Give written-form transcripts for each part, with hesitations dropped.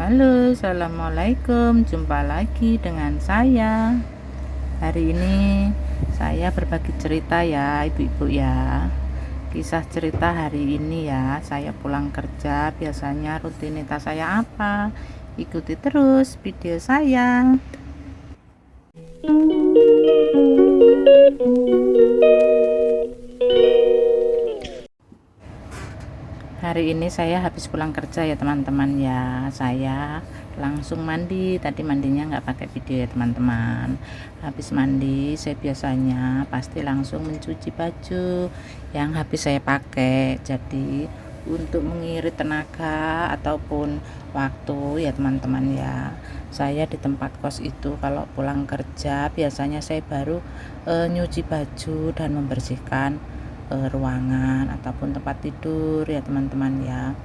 Halo, assalamualaikum. Jumpa lagi dengan saya. Hari ini saya berbagi cerita ya, ibu-ibu ya. Kisah cerita hari ini ya. Saya pulang kerja, biasanya rutinitas saya apa? Ikuti terus video saya. Hari ini saya habis pulang kerja ya teman-teman ya. Saya langsung mandi. Tadi mandinya nggak pakai video ya teman-teman. Habis mandi saya biasanya pasti langsung mencuci baju yang habis saya pakai. Jadi untuk mengirit tenaga ataupun waktu ya teman-teman ya. Saya di tempat kos itu kalau pulang kerja biasanya saya baru nyuci baju dan membersihkan ruangan ataupun tempat tidur ya teman-teman ya.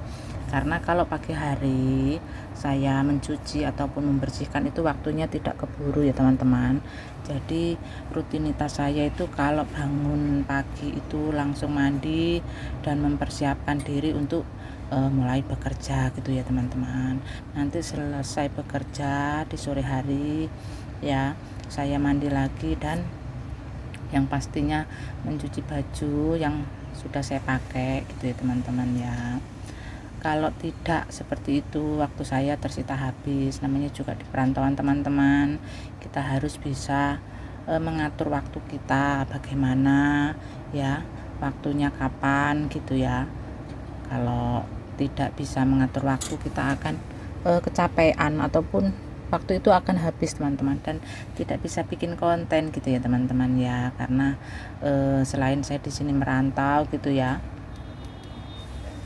Karena kalau pagi hari saya mencuci ataupun membersihkan itu waktunya tidak keburu ya teman-teman. Jadi rutinitas saya itu kalau bangun pagi itu langsung mandi dan mempersiapkan diri untuk mulai bekerja gitu ya teman-teman. Nanti selesai bekerja di sore hari ya, saya mandi lagi dan yang pastinya mencuci baju yang sudah saya pakai gitu ya teman-teman ya. Kalau tidak seperti itu waktu saya tersita habis. Namanya juga di perantauan teman-teman, kita harus bisa mengatur waktu kita bagaimana ya, waktunya kapan gitu ya. Kalau tidak bisa mengatur waktu, kita akan kecapean ataupun waktu itu akan habis teman-teman, dan tidak bisa bikin konten gitu ya teman-teman ya. Karena selain saya di sini merantau gitu ya,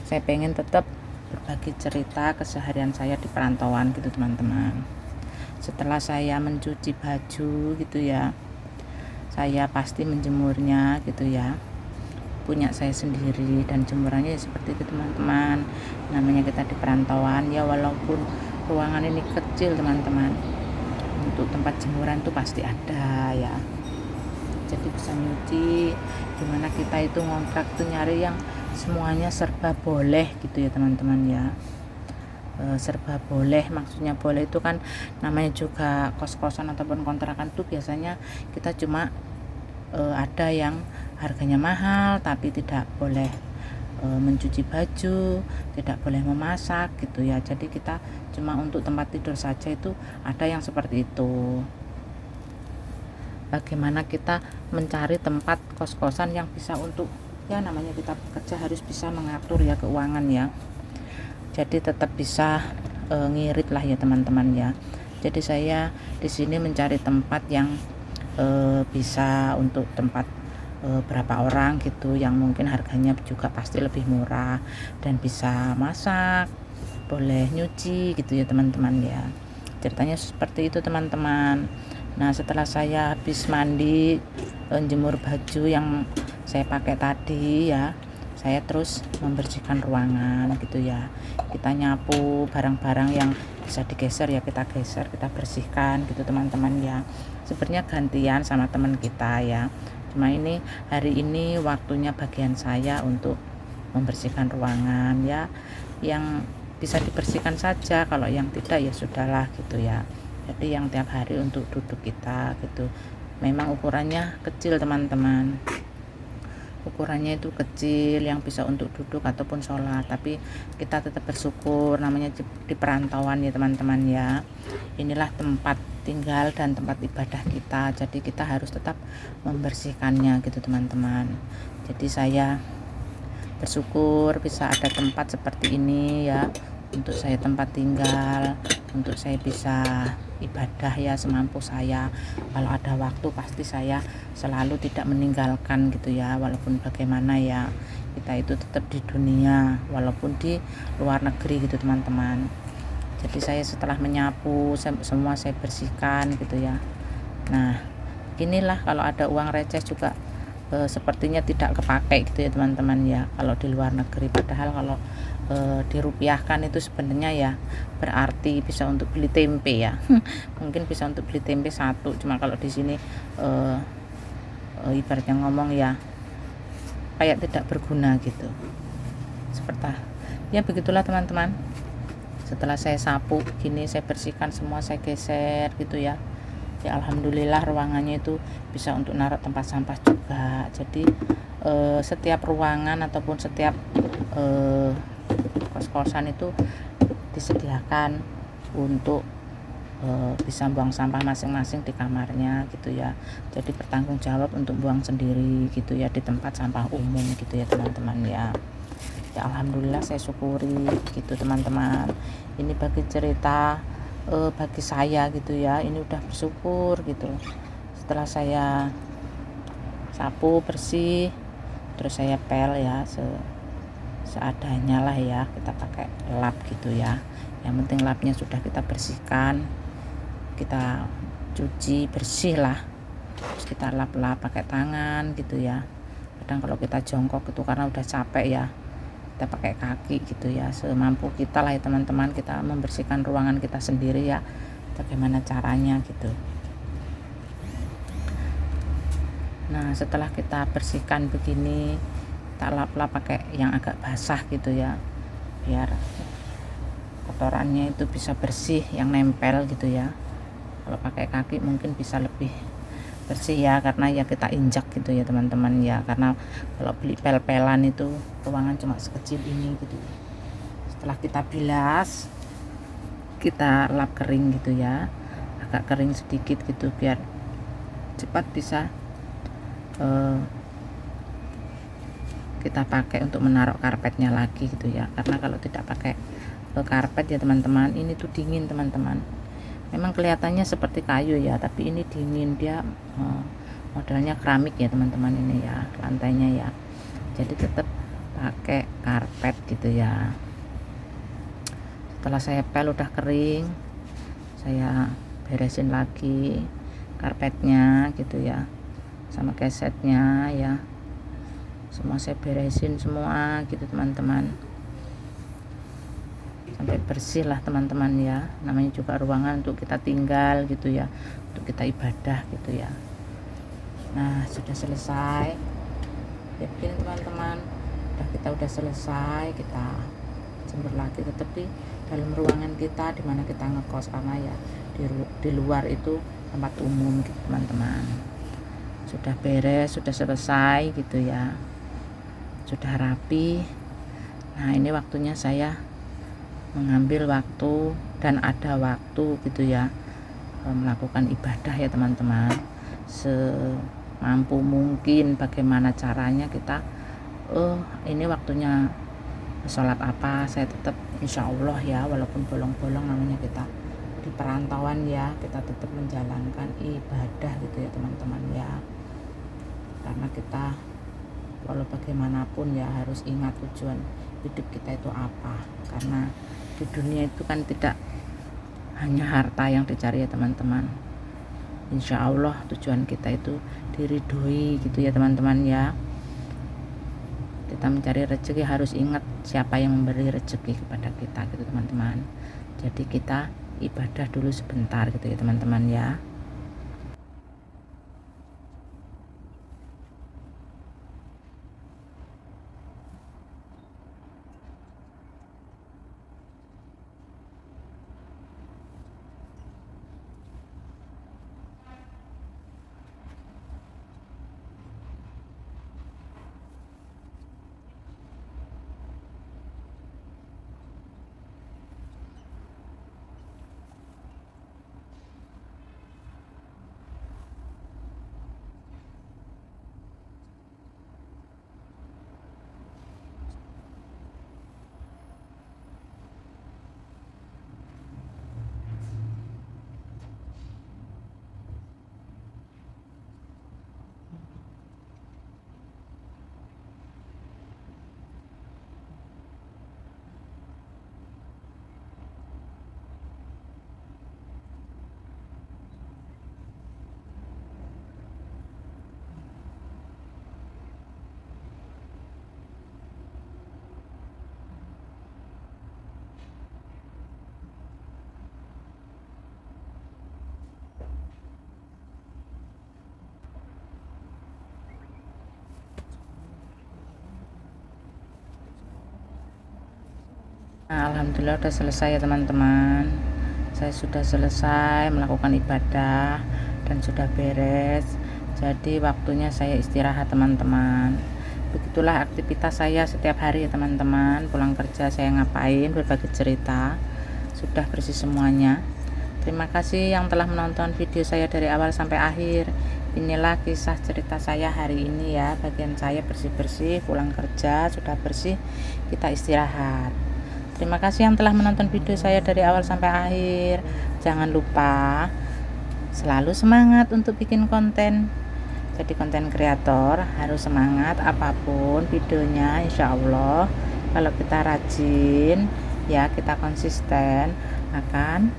saya pengen tetap berbagi cerita keseharian saya di perantauan gitu teman-teman. Setelah saya mencuci baju gitu ya, saya pasti menjemurnya gitu ya, punya saya sendiri, dan jemurannya ya seperti itu teman-teman. Namanya kita di perantauan ya, walaupun ruangan ini kecil teman-teman, untuk tempat jemuran tuh pasti ada ya. Jadi bisa nyuci, dimana kita itu ngontrak tuh nyari yang semuanya serba boleh gitu ya teman-teman ya. Serba boleh, maksudnya boleh itu kan namanya juga kos-kosan ataupun kontrakan tuh biasanya kita cuma ada yang harganya mahal tapi tidak boleh mencuci baju, tidak boleh memasak gitu ya. Jadi kita cuma untuk tempat tidur saja itu ada yang seperti itu. Bagaimana kita mencari tempat kos-kosan yang bisa untuk ya, namanya kita bekerja harus bisa mengatur ya keuangan ya. Jadi tetap bisa ngirit lah ya teman-teman ya. Jadi saya di sini mencari tempat yang bisa untuk tempat berapa orang gitu, yang mungkin harganya juga pasti lebih murah dan bisa masak, boleh nyuci gitu ya teman-teman ya. Ceritanya seperti itu teman-teman. Nah setelah saya habis mandi, jemur baju yang saya pakai tadi ya, saya terus membersihkan ruangan gitu ya. Kita nyapu barang-barang yang bisa digeser ya, kita geser, kita bersihkan gitu teman-teman ya. Sebenarnya gantian sama teman kita ya, cuma ini hari ini waktunya bagian saya untuk membersihkan ruangan ya. Yang bisa dibersihkan saja, kalau yang tidak ya sudahlah gitu ya. Jadi yang tiap hari untuk duduk kita gitu, memang ukurannya kecil teman-teman, ukurannya itu kecil yang bisa untuk duduk ataupun sholat, tapi kita tetap bersyukur, namanya di perantauan ya teman-teman ya. Inilah tempat tinggal dan tempat ibadah kita, jadi kita harus tetap membersihkannya gitu teman-teman. Jadi saya bersyukur bisa ada tempat seperti ini ya, untuk saya tempat tinggal, untuk saya bisa ibadah ya semampu saya. Kalau ada waktu pasti saya selalu tidak meninggalkan gitu ya, walaupun bagaimana ya, kita itu tetap di dunia walaupun di luar negeri gitu teman-teman. Jadi saya setelah menyapu semua saya bersihkan gitu ya. Nah inilah, kalau ada uang receh juga sepertinya tidak kepakai gitu ya teman-teman ya, kalau di luar negeri. Padahal kalau dirupiahkan itu sebenarnya ya berarti bisa untuk beli tempe ya. Mungkin bisa untuk beli tempe satu, cuma kalau di sini ibaratnya ngomong ya kayak tidak berguna gitu. Seperti ya begitulah teman-teman. Setelah saya sapu gini, saya bersihkan semua, saya geser gitu ya. Ya alhamdulillah ruangannya itu bisa untuk naruh tempat sampah juga. Jadi setiap ruangan ataupun setiap kos-kosan itu disediakan untuk bisa buang sampah masing-masing di kamarnya gitu ya. Jadi bertanggung jawab untuk buang sendiri gitu ya di tempat sampah umum gitu ya teman-teman ya. Ya alhamdulillah saya syukuri gitu teman-teman. Ini bagi cerita bagi saya gitu ya, ini udah bersyukur gitu. Setelah saya sapu bersih, terus saya pel ya seadanya lah ya, kita pakai lap gitu ya. Yang penting lapnya sudah kita bersihkan, kita cuci bersih lah, terus kita lap-lap pakai tangan gitu ya. Kadang kalau kita jongkok itu karena udah capek ya, kita pakai kaki gitu ya, semampu kita lah ya teman-teman, kita membersihkan ruangan kita sendiri ya, bagaimana caranya gitu. Nah setelah kita bersihkan begini, kita lap-lap pakai yang agak basah gitu ya, biar kotorannya itu bisa bersih, yang nempel gitu ya. Kalau pakai kaki mungkin bisa lebih bersih ya, karena ya kita injak gitu ya teman-teman ya, karena kalau beli pel-pelan itu ruangan cuma sekecil ini gitu. Setelah kita bilas, kita lap kering gitu ya, agak kering sedikit gitu biar cepat bisa kita pakai untuk menaruh karpetnya lagi gitu ya. Karena kalau tidak pakai karpet ya teman-teman, ini tuh dingin teman-teman. Memang kelihatannya seperti kayu ya, tapi ini dingin, dia modelnya keramik ya teman-teman ini ya, lantainya ya. Jadi tetap pakai karpet gitu ya. Setelah saya pel udah kering, saya beresin lagi karpetnya gitu ya, sama kesetnya ya, semua saya beresin semua gitu teman-teman, sampai bersih lah teman-teman ya. Namanya juga ruangan untuk kita tinggal gitu ya, untuk kita ibadah gitu ya. Nah sudah selesai ya begini teman-teman, kita udah selesai, kita jemur lagi. Tetapi dalam ruangan kita dimana kita ngekos, karena ya di luar itu tempat umum gitu teman-teman. Sudah beres, sudah selesai gitu ya, sudah rapi. Nah ini waktunya saya mengambil waktu dan ada waktu gitu ya, melakukan ibadah ya teman-teman. Semampu mungkin bagaimana caranya kita, ini waktunya sholat apa, saya tetap insya Allah ya, walaupun bolong-bolong, namanya kita di perantauan ya, kita tetap menjalankan ibadah gitu ya teman-teman ya. Karena kita walau bagaimanapun ya harus ingat tujuan hidup kita itu apa. Karena di dunia itu kan tidak hanya harta yang dicari ya teman-teman. Insya Allah tujuan kita itu diridhoi gitu ya teman-teman ya. Kita mencari rezeki harus ingat siapa yang memberi rezeki kepada kita gitu teman-teman. Jadi kita ibadah dulu sebentar gitu ya teman-teman ya. Nah, alhamdulillah udah selesai ya teman-teman. Saya sudah selesai melakukan ibadah dan sudah beres. Jadi waktunya saya istirahat teman-teman. Begitulah aktivitas saya setiap hari ya teman-teman. Pulang kerja saya ngapain, berbagi cerita. Sudah bersih semuanya. Terima kasih yang telah menonton video saya dari awal sampai akhir. Inilah kisah cerita saya hari ini ya. Bagian saya bersih-bersih, pulang kerja sudah bersih, kita istirahat. Terima kasih yang telah menonton video saya dari awal sampai akhir. Jangan lupa selalu semangat untuk bikin konten. Jadi konten kreator harus semangat apapun videonya, insya Allah kalau kita rajin ya, kita konsisten, akan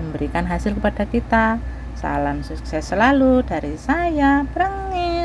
memberikan hasil kepada kita. Salam sukses selalu dari saya, Prengin.